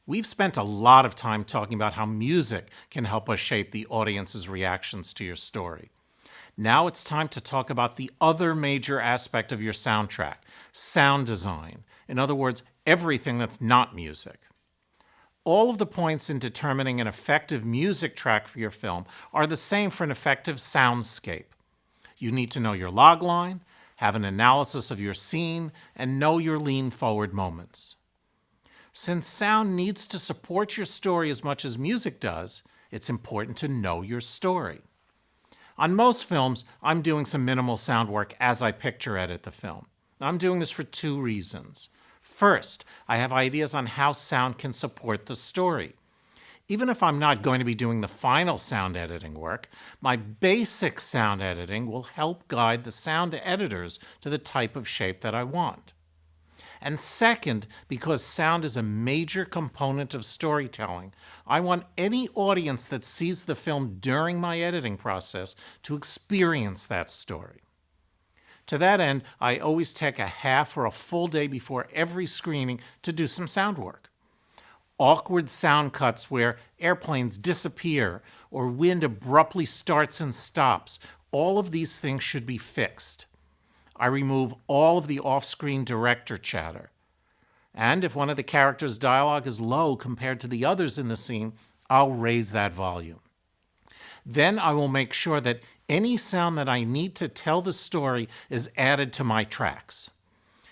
We've spent a lot of time talking about how music can help us shape the audience's reactions to your story. Now it's time to talk about the other major aspect of your soundtrack, sound design. In other words, everything that's not music. All of the points in determining an effective music track for your film are the same for an effective soundscape. You need to know your log line, have an analysis of your scene, and know your lean-forward moments. Since sound needs to support your story as much as music does, it's important to know your story. On most films, I'm doing some minimal sound work as I picture edit the film. I'm doing this for two reasons. First, I have ideas on how sound can support the story. Even if I'm not going to be doing the final sound editing work, my basic sound editing will help guide the sound editors to the type of shape that I want. And second, because sound is a major component of storytelling, I want any audience that sees the film during my editing process to experience that story. To that end, I always take a half or a full day before every screening to do some sound work. Awkward sound cuts where airplanes disappear or wind abruptly starts and stops, all of these things should be fixed. I remove all of the off-screen director chatter. And if one of the characters' dialogue is low compared to the others in the scene, I'll raise that volume. Then I will make sure that any sound that I need to tell the story is added to my tracks.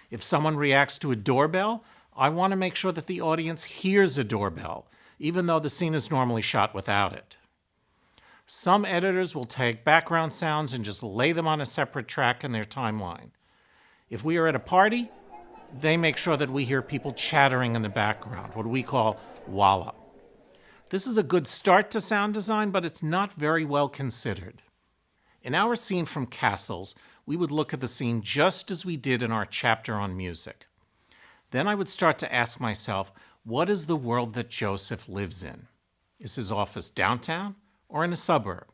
If someone reacts to a doorbell, I want to make sure that the audience hears a doorbell, even though the scene is normally shot without it. Some editors will take background sounds and just lay them on a separate track in their timeline. If we are at a party, they make sure that we hear people chattering in the background, what we call walla. This is a good start to sound design, but it's not very well considered. In our scene from Castles, we would look at the scene just as we did in our chapter on music. Then I would start to ask myself, what is the world that Joseph lives in? Is his office downtown or in a suburb?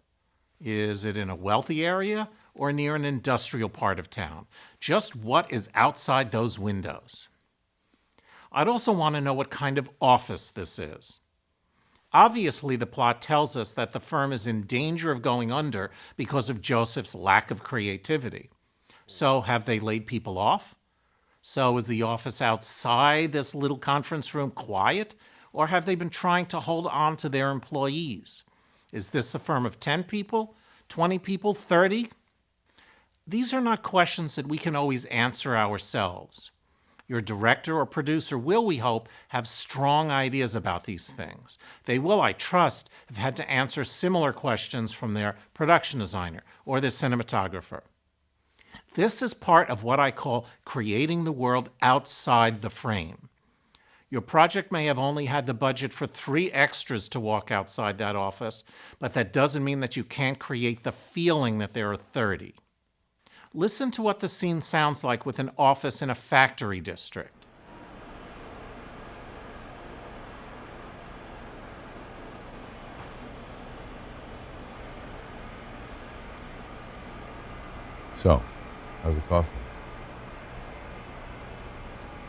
Is it in a wealthy area or near an industrial part of town? Just what is outside those windows? I'd also want to know what kind of office this is. Obviously, the plot tells us that the firm is in danger of going under because of Joseph's lack of creativity. So have they laid people off? So is the office outside this little conference room quiet? Or have they been trying to hold on to their employees? Is this a firm of 10 people, 20 people, 30? These are not questions that we can always answer ourselves. Your director or producer will, we hope, have strong ideas about these things. They will, I trust, have had to answer similar questions from their production designer or their cinematographer. This is part of what I call creating the world outside the frame. Your project may have only had the budget for 3 extras to walk outside that office, but that doesn't mean that you can't create the feeling that there are 30. Listen to what the scene sounds like with an office in a factory district. So, how's the coffee?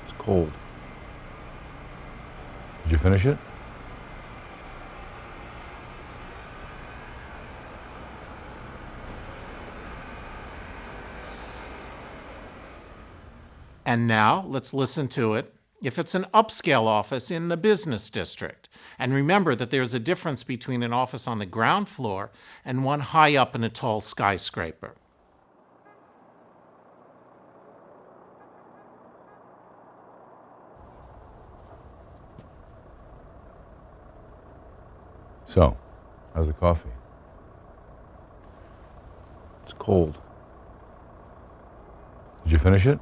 It's cold. Did you finish it? And now, let's listen to it if it's an upscale office in the business district. And remember that there's a difference between an office on the ground floor and one high up in a tall skyscraper. So, how's the coffee? It's cold. Did you finish it?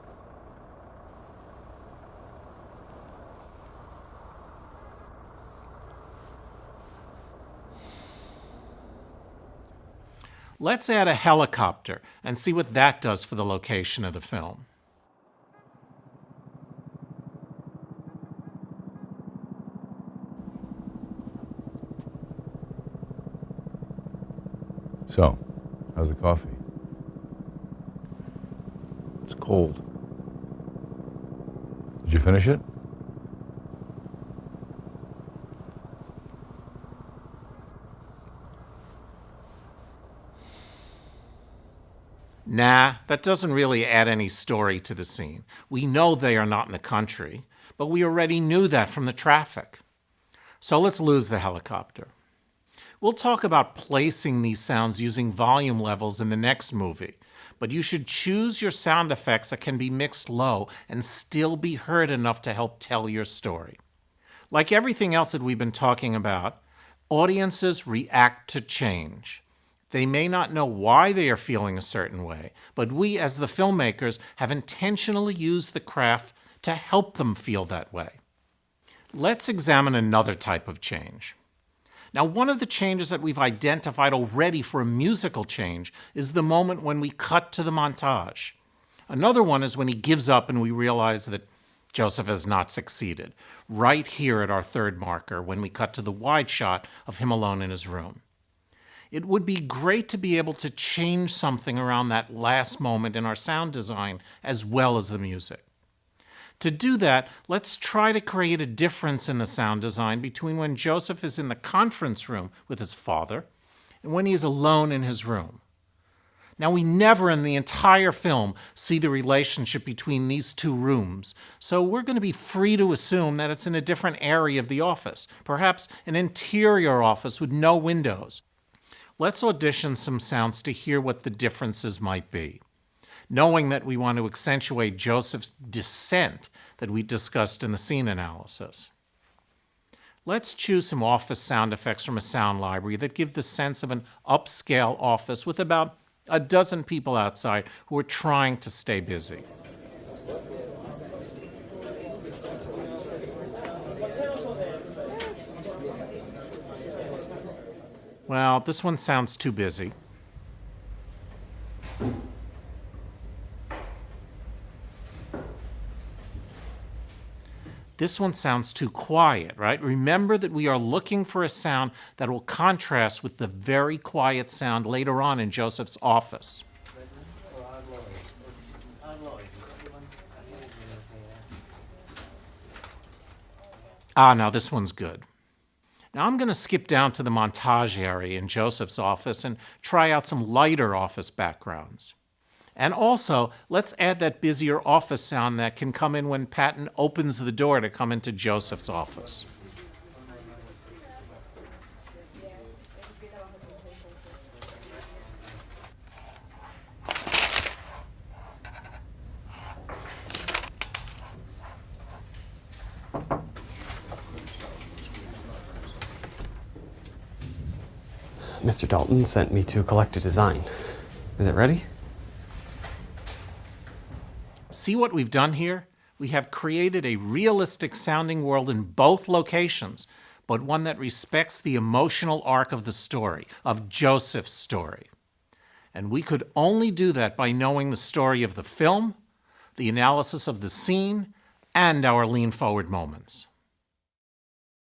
Let's add a helicopter and see what that does for the location of the film. So, how's the coffee? It's cold. Did you finish it? Nah, that doesn't really add any story to the scene. We know they are not in the country, but we already knew that from the traffic. So let's lose the helicopter. We'll talk about placing these sounds using volume levels in the next movie, but you should choose your sound effects that can be mixed low and still be heard enough to help tell your story. Like everything else that we've been talking about, audiences react to change. They may not know why they are feeling a certain way, but we as the filmmakers have intentionally used the craft to help them feel that way. Let's examine another type of change. Now, one of the changes that we've identified already for a musical change is the moment when we cut to the montage. Another one is when he gives up and we realize that Joseph has not succeeded, right here at our third marker when we cut to the wide shot of him alone in his room. It would be great to be able to change something around that last moment in our sound design as well as the music. To do that, let's try to create a difference in the sound design between when Joseph is in the conference room with his father and when he is alone in his room. Now, we never in the entire film see the relationship between these two rooms, so we're going to be free to assume that it's in a different area of the office, perhaps an interior office with no windows. Let's audition some sounds to hear what the differences might be, knowing that we want to accentuate Joseph's descent that we discussed in the scene analysis. Let's choose some office sound effects from a sound library that give the sense of an upscale office with about a dozen people outside who are trying to stay busy. Well, this one sounds too busy. This one sounds too quiet, right? Remember that we are looking for a sound that will contrast with the very quiet sound later on in Joseph's office. Now this one's good. Now I'm going to skip down to the montage area in Joseph's office and try out some lighter office backgrounds. And also, let's add that busier office sound that can come in when Patton opens the door to come into Joseph's office. Mr. Dalton sent me to collect a design. Is it ready? See what we've done here? We have created a realistic sounding world in both locations, but one that respects the emotional arc of the story, of Joseph's story. And we could only do that by knowing the story of the film, the analysis of the scene, and our lean forward moments.